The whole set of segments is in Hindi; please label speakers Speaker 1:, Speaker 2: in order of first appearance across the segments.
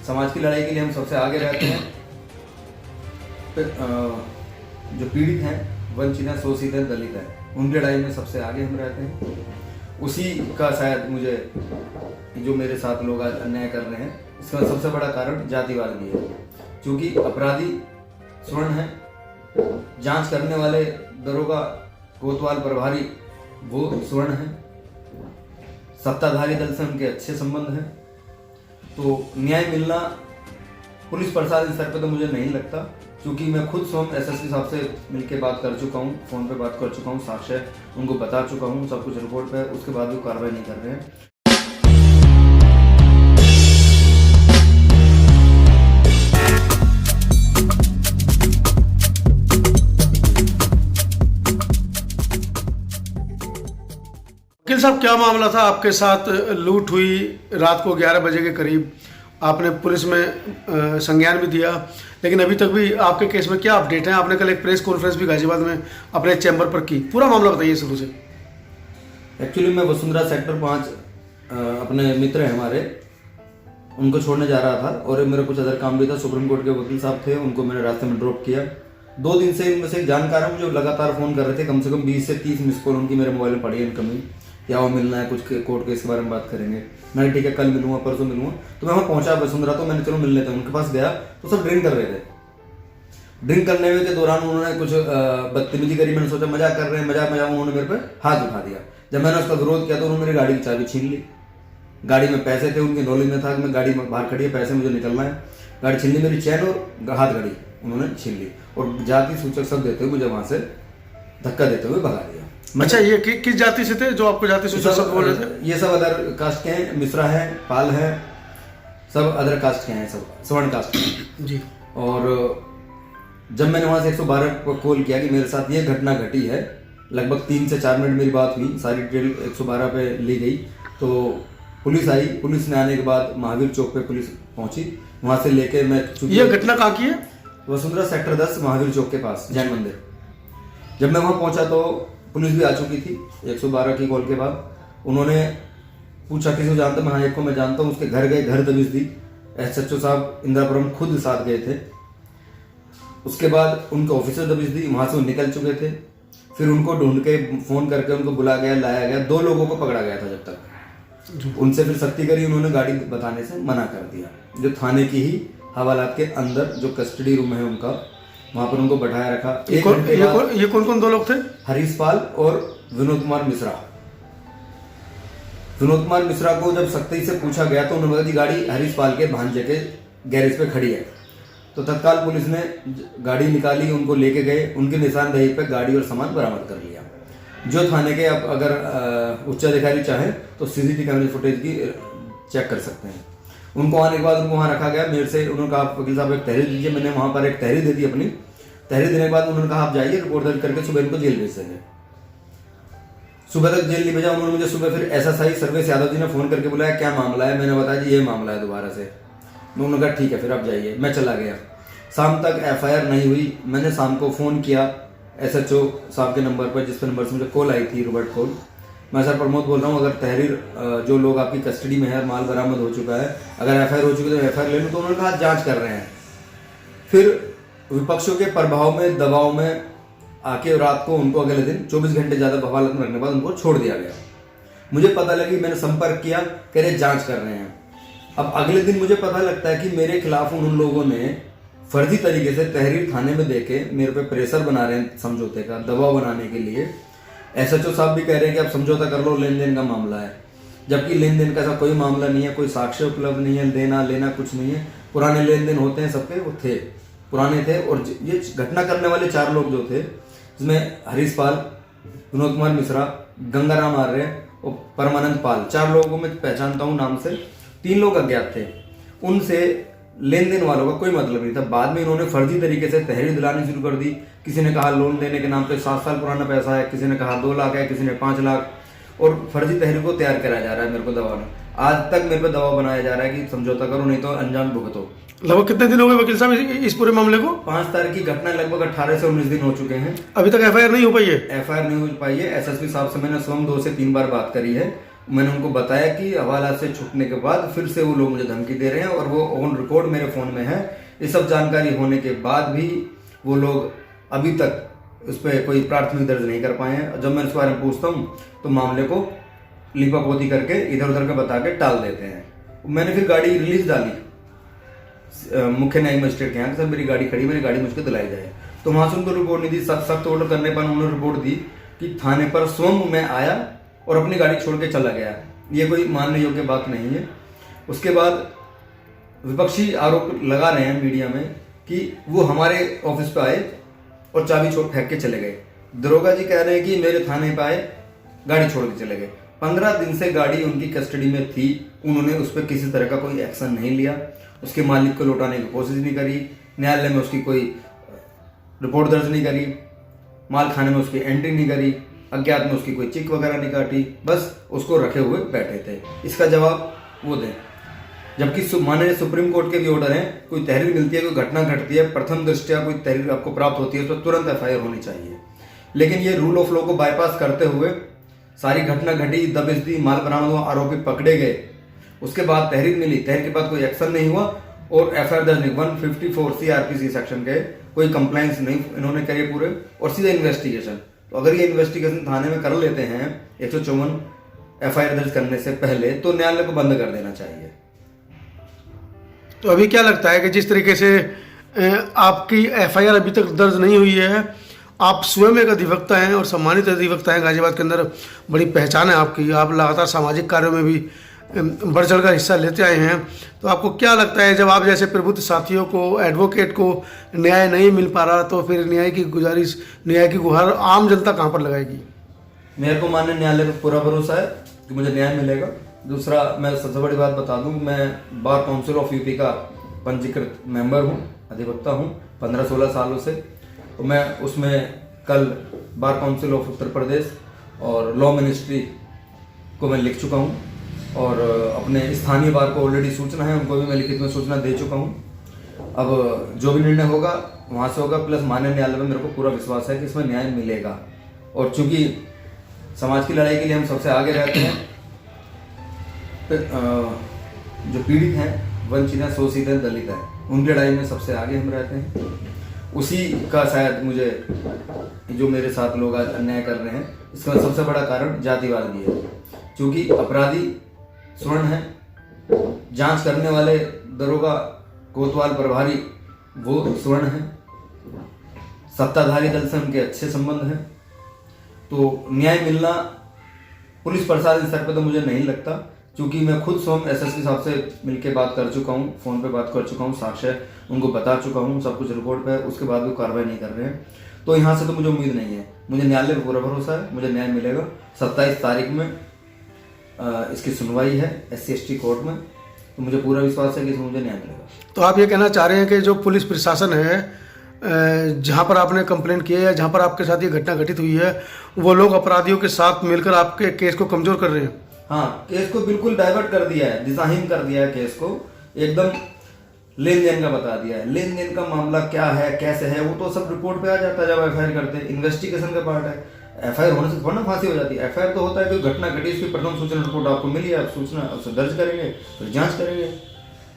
Speaker 1: समाज की लड़ाई के लिए हम सबसे आगे रहते हैं। जो पीड़ित हैं, वंचित हैं, शोषित हैं, दलित हैं, उनकी लड़ाई में सबसे आगे हम रहते हैं। उसी का शायद मुझे जो मेरे साथ लोग आज अन्याय कर रहे हैं, इसका सबसे बड़ा कारण जातिवाद भी है। क्योंकि अपराधी स्वर्ण है, जांच करने वाले दरोगा, कोतवाल, प्रभारी वो स्वर्ण है, सत्ताधारी दल से उनके अच्छे संबंध हैं। तो न्याय मिलना पुलिस प्रशासन स्तर पर तो मुझे नहीं लगता, क्योंकि मैं खुद स्वयं एसएसपी साहब से मिलकर बात कर चुका हूँ, फ़ोन पे बात कर चुका हूँ, साक्ष्य उनको बता चुका हूँ, सब कुछ रिपोर्ट पे, उसके बाद भी कार्रवाई नहीं कर रहे हैं।
Speaker 2: वकील साहब, क्या मामला था आपके साथ? लूट हुई रात को 11 बजे के करीब, आपने पुलिस में संज्ञान भी दिया, लेकिन अभी तक भी आपके केस में क्या अपडेट है? आपने कल एक प्रेस कॉन्फ्रेंस भी गाजियाबाद में अपने चैम्बर पर की, पूरा मामला बताइए शुरू से।
Speaker 1: एक्चुअली मैं वसुंधरा सेक्टर 5 अपने मित्र हैं हमारे, उनको छोड़ने जा रहा था और मेरा कुछ अदर काम भी था। सुप्रीम कोर्ट के वकील साहब थे, उनको मैंने रास्ते में ड्रॉप किया। 2 दिन से इनमें से एक जानकार है, मुझे लगातार फ़ोन कर रहे थे, कम से कम 20 से 30 मिस कॉल उनकी मेरे मोबाइल में पड़ी है इनकमिंग, या वो मिलना है, कुछ कोर्ट केस के बारे में बात करेंगे। मैंने ठीक है कल मिलूंगा, परसों मिलूंगा। तो मैं वहाँ पहुंचा वसुंधरा, तो मैंने चलो मिल लेते हैं। उनके पास गया तो सब ड्रिंक कर रहे थे। ड्रिंक करने के दौरान उन्होंने कुछ बदतमीजी करी। मैंने सोचा मजाक कर रहे हैं, मजाक उन्होंने मेरे पे हाथ उठा दिया। जब मैंने उसका विरोध किया तो उन्होंने मेरी गाड़ी की चाबी छीन ली। गाड़ी में पैसे थे, उनके नॉलेज में था कि मैं गाड़ी में बाहर खड़ी है, पैसे मुझे निकलना है। गाड़ी छीन ली, मेरी चैन और हाथ घड़ी उन्होंने छीन ली और जाति सूचक सब देते हुए मुझे वहां से धक्का देते हुए भगा दिया।
Speaker 2: अच्छा, ये किस जाति से थे जो आपको जाति सूचक सब बोल रहे थे?
Speaker 1: ये सब अदर कास्ट के हैं, मिश्रा है, पाल है, सब अदर कास्ट के हैं, सब स्वर्ण कास्ट के हैं
Speaker 2: जी।
Speaker 1: और जब मैंने वहां से 112 को कॉल किया कि मेरे साथ ये घटना घटी है, लगभग 3 से 4 मिनट मेरी बात हुई, सारी डिटेल 112 पे ली गई। तो पुलिस आई, पुलिस ने आने के बाद महावीर चौक पे पुलिस पहुंची। वहां से लेके मैं,
Speaker 2: ये घटना कहाँ की है?
Speaker 1: वसुंधरा सेक्टर 10 महावीर चौक के पास, जैन मंदिर। जब मैं वहां पहुंचा तो पुलिस भी आ चुकी थी। 112 की कॉल के बाद उन्होंने पूछा किसी को जानता? मैं हाँ, एक को मैं जानता हूँ। उसके घर गए, घर दबिश दी। एसएचओ साहब इंदिरापुरम खुद साथ गए थे। उसके बाद उनके ऑफिसर दबिश दी, वहां से वो निकल चुके थे। फिर उनको ढूंढ के फोन करके उनको बुला गया, लाया गया। 2 लोगों को पकड़ा गया था जब तक। उनसे फिर सख्ती करी, उन्होंने गाड़ी बताने से मना कर दिया। जो थाने की ही हवालात के अंदर जो कस्टडी रूम है उनका, वहां पर उनको बैठाया रखा।
Speaker 2: ये कौन कौन 2 लोग थे?
Speaker 1: हरीश पाल और विनोद कुमार मिश्रा। विनोद कुमार मिश्रा को जब सख्ती से पूछा गया तो उन्होंने कहा कि गाड़ी हरीश पाल के भांजे के गैरेज पे खड़ी है। तो तत्काल पुलिस ने गाड़ी निकाली, उनको लेके गए। उनकी निशानदेही पे गाड़ी और सामान बरामद कर लिया। जो थाने के अब अगर उच्च अधिकारी चाहे तो सीसीटीवी कैमरे फुटेज की चेक कर सकते हैं। उनको आने के बाद उनको वहां रखा गया। मेरे से उन्होंने कहा वकील साहब एक तहरीर दीजिए। मैंने वहां पर एक तहरीर दे दी अपनी। तहरीर देने के बाद उन्होंने कहा आप जाइए, रिपोर्ट दर्ज करके सुबह इनको जेल भेज देंगे। सुबह तक जेल नहीं भेजा उन्होंने मुझे। सुबह फिर एसएसआई सर्वेश यादव जी ने फोन करके बुलाया, क्या मामला है? मैंने बताया जी ये मामला है दोबारा से। उन्होंने कहा ठीक है फिर आप जाइए। मैं चला गया। शाम तक एफआईआर नहीं हुई। मैंने शाम को फोन किया एसएचओ साहब के नंबर पर, जिस नंबर से मुझे कॉल आई थी, रॉबर्ट कॉल। मैं सर प्रमोद बोल रहा हूँ, अगर तहरीर जो लोग आपकी कस्टडी में है, माल बरामद हो चुका है, अगर एफआईआर हो चुकी है तो एफआईआर ले लूँ। तो उन्होंने कहा जांच कर रहे हैं। फिर विपक्षों के प्रभाव में, दबाव में आके रात को उनको अगले दिन 24 घंटे ज्यादा हवालात में रखने के बाद उनको छोड़ दिया गया। मुझे पता लगी, मैंने संपर्क किया, कह रहे जांच कर रहे हैं। अब अगले दिन मुझे पता लगता है कि मेरे खिलाफ उन लोगों ने फर्जी तरीके से तहरीर थाने में देके मेरे पे प्रेशर बना रहे हैं, समझौते का दबाव बनाने के लिए। एसएचओ साहब भी कह रहे हैं कि आप समझौता कर लो, लेन देन का मामला है, जबकि लेन देन का ऐसा कोई मामला नहीं है, कोई साक्ष्य उपलब्ध नहीं है, देना लेना कुछ नहीं है। पुराने लेन देन होते हैं सबके, वो थे, पुराने थे। और ये घटना करने वाले 4 लोग जो थे, जिसमें हरीश पाल, विनोद कुमार मिश्रा, गंगाराम आर्य और परमानंद पाल, 4 लोगों को मैं पहचानता हूँ नाम से। 3 लोग अज्ञात थे। उनसे लेन देन वालों का कोई मतलब नहीं था। बाद में इन्होंने फर्जी तरीके से तहरीर दिलानी शुरू कर दी। किसी ने कहा लोन देने के नाम पे 7 साल पुराना पैसा है, किसी ने कहा 2 लाख है, किसी ने 5 लाख, और फर्जी तहरीर को तैयार कराया जा रहा है मेरे को दबाव। आज तक मेरे पे दबाव बनाया जा रहा है कि समझौता करो नहीं तो अंजाम भुगतो।
Speaker 2: लगभग कितने दिन हो गए वकील साहब इस पूरे मामले को?
Speaker 1: 5 तारीख की घटना, लगभग 18 से 19 दिन हो चुके हैं।
Speaker 2: अभी तक एफआईआर नहीं हो पाई है?
Speaker 1: एफआईआर नहीं हो पाई है। एसएसपी साहब से मैंने स्वयं 2 से 3 बार बात करी है। मैंने उनको बताया कि हवाला से छूटने के बाद फिर से वो लोग मुझे धमकी दे रहे हैं और वो ऑन रिकॉर्ड मेरे फ़ोन में है। ये सब जानकारी होने के बाद भी वो लोग अभी तक उस पर कोई प्राथमिक दर्ज नहीं कर पाए हैं। जब मैं इस बारे में पूछता हूँ तो मामले को लिपापोती करके इधर उधर का बता के टाल देते हैं। मैंने फिर गाड़ी रिलीज डाली मुख्य न्यायिक मजिस्ट्रेट के यहाँ, सर मेरी गाड़ी खड़ी, मेरी गाड़ी मुझको दिलाई जाए। तो वहाँ से उनको रिपोर्ट नहीं दी। सख्त ऑर्डर करने पर उन्होंने रिपोर्ट दी कि थाने पर स्वयं मैं आया और अपनी गाड़ी छोड़ के चला गया। ये कोई मानने योग्य बात नहीं है। उसके बाद विपक्षी आरोप लगा रहे हैं मीडिया में कि वो हमारे ऑफिस पे आए और चाबी छोड़ फेंक के चले गए। दरोगा जी कह रहे हैं कि मेरे थाने पे आए, गाड़ी छोड़ के चले गए। 15 दिन से गाड़ी उनकी कस्टडी में थी, उन्होंने उस पर किसी तरह का कोई एक्शन नहीं लिया, उसके मालिक को लौटाने की कोशिश नहीं करी, न्यायालय में उसकी कोई रिपोर्ट दर्ज नहीं करी, माल खाने में उसकी एंट्री नहीं करी, अज्ञात में उसकी कोई चिक वगैरह नहीं काटी, बस उसको रखे हुए बैठे थे। इसका जवाब वो दें। जबकि माननीय सुप्रीम कोर्ट के भी ऑर्डर हैं, कोई तहरीर मिलती है, कोई घटना घटती है, प्रथम दृष्टया कोई तहरीर आपको प्राप्त होती है, उस पर तुरंत एफआईआर होनी चाहिए। लेकिन ये रूल ऑफ लॉ को बाईपास करते हुए सारी घटना घटी, दबिश दी, माल बरामद हुआ, आरोपी पकड़े गए, उसके बाद तहरीर मिली, तहरीर के बाद कोई एक्शन नहीं हुआ और एफआईआर दर्ज नहीं। 154 सीआरपीसी सेक्शन के कोई कंप्लेंट्स नहीं इन्होंने करे पूरे, और सीधा इन्वेस्टिगेशन। तो अगर ये इन्वेस्टिगेशन थाने में कर लेते हैं 154 एफआईआर दर्ज करने से पहले, तो न्यायालय को बंद कर देना चाहिए।
Speaker 2: तो अभी क्या लगता है कि जिस तरीके से आपकी एफआईआर अभी तक दर्ज नहीं हुई है, आप स्वयं एक अधिवक्ता हैं और सम्मानित अधिवक्ता हैं, गाजियाबाद के अंदर बड़ी पहचान है आपकी, आप लगातार सामाजिक कार्यों में भी बढ़ चढ़ कर हिस्सा लेते आए हैं, तो आपको क्या लगता है जब आप जैसे प्रबुद्ध साथियों को, एडवोकेट को न्याय नहीं मिल पा रहा, तो फिर न्याय की गुजारिश, न्याय की गुहार आम जनता कहाँ पर लगाएगी?
Speaker 1: मेरे को माननीय न्यायालय पर पूरा भरोसा है कि मुझे न्याय मिलेगा। दूसरा, मैं सबसे बड़ी बात बता दूं, मैं बार काउंसिल ऑफ यूपी का पंजीकृत मेंबर हूं, अधिवक्ता हूं 15-16 सालों से। तो मैं उसमें कल bar council of Uttar Pradesh और लॉ मिनिस्ट्री को मैं लिख चुका हूं और अपने स्थानीय बार को ऑलरेडी सूचना है, उनको भी मैं लिखित में सूचना दे चुका हूं। अब जो भी निर्णय होगा वहाँ से होगा, प्लस माननीय न्यायालय में मेरे को पूरा विश्वास है कि इसमें न्याय मिलेगा। और चूंकि समाज की लड़ाई के लिए हम सबसे आगे रहते हैं, जो पीड़ित हैं, वंचित हैं, शोषित हैं, दलित हैं, उनकी लड़ाई में सबसे आगे हम रहते हैं। उसी का शायद मुझे जो मेरे साथ लोग आज अन्याय कर रहे हैं, इसका सबसे बड़ा कारण जातिवाद भी है। क्योंकि अपराधी स्वर्ण है, जांच करने वाले दरोगा, कोतवाल, प्रभारी वो स्वर्ण है, सत्ताधारी दल से उनके अच्छे संबंध हैं। तो न्याय मिलना पुलिस प्रशासन स्तर पर तो मुझे नहीं लगता, क्योंकि मैं खुद स्वयं एसएसपी साहब से मिलकर बात कर चुका हूँ, फोन पे बात कर चुका हूँ, साक्ष्य उनको बता चुका हूँ, सब कुछ रिकॉर्ड पे है, उसके बाद भी कार्रवाई नहीं कर रहे हैं। तो यहाँ से तो मुझे उम्मीद नहीं है। मुझे न्यायालय पर पूरा भरोसा है, मुझे न्याय मिलेगा। 27 तारीख में इसकी सुनवाई है SC/ST कोर्ट में, तो मुझे पूरा विश्वास है कि इसमें मुझे न्याय मिलेगा।
Speaker 2: तो आप ये कहना चाह रहे हैं कि जो पुलिस प्रशासन है, जहाँ पर आपने कंप्लेंट की है या जहाँ पर आपके साथ ये घटना घटित हुई है, वो लोग अपराधियों के साथ मिलकर आपके केस को कमजोर कर रहे हैं?
Speaker 1: हाँ, केस को बिल्कुल डाइवर्ट कर दिया है, दिशाहीन कर दिया है, केस को एकदम लेन देन का बता दिया है। लेन देन का मामला क्या है, कैसे है, वो तो सब रिपोर्ट पे आ जाता है जब एफआईआर करते हैं। इन्वेस्टिगेशन का पार्ट है, एफआईआर होने से थोड़ा ना फांसी हो जाती है। एफआईआर तो होता है कोई घटना घटी, उसकी प्रथम सूचना रिपोर्ट आपको मिली, आप सूचना उसे दर्ज करेंगे, फिर जांच करेंगे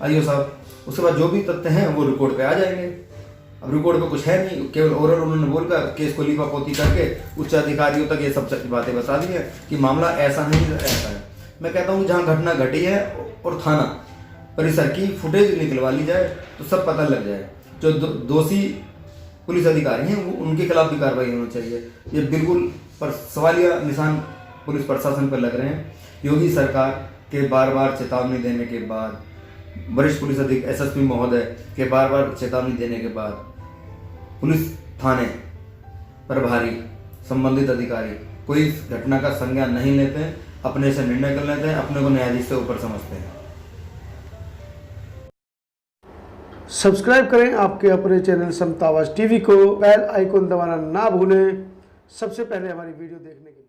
Speaker 1: आईओ साहब, उसके बाद जो भी तथ्य हैं वो रिपोर्ट पे आ जाएंगे। अब रिपोर्ट पे कुछ है नहीं, केवल ओरल उन्होंने बोलकर केस को लीपापोती करके उच्च अधिकारियों तक ये सब बातें बता दी है कि मामला ऐसा नहीं ऐसा है। मैं कहता हूँ जहाँ घटना घटी है और थाना परिसर की फुटेज निकलवा ली जाए तो सब पता लग जाए। जो दोषी पुलिस अधिकारी हैं वो उनके खिलाफ भी कार्रवाई होनी चाहिए। ये बिल्कुल पर सवालिया निशान पुलिस प्रशासन पर लग रहे हैं। योगी सरकार के बार बार चेतावनी देने के बाद, वरिष्ठ पुलिस अधीक्षक SSP महोदय के बार बार चेतावनी देने के बाद पुलिस थाने प्रभारी, संबंधित अधिकारी कोई इस घटना का संज्ञान नहीं लेते हैं, अपने से निर्णय कर लेते हैं, अपने को न्यायाधीश से ऊपर समझते हैं।
Speaker 2: सब्सक्राइब करें आपके अपने चैनल समता आवाज़ TV को, बेल आइकन दबाना ना भूलें सबसे पहले हमारी वीडियो देखने के लिए।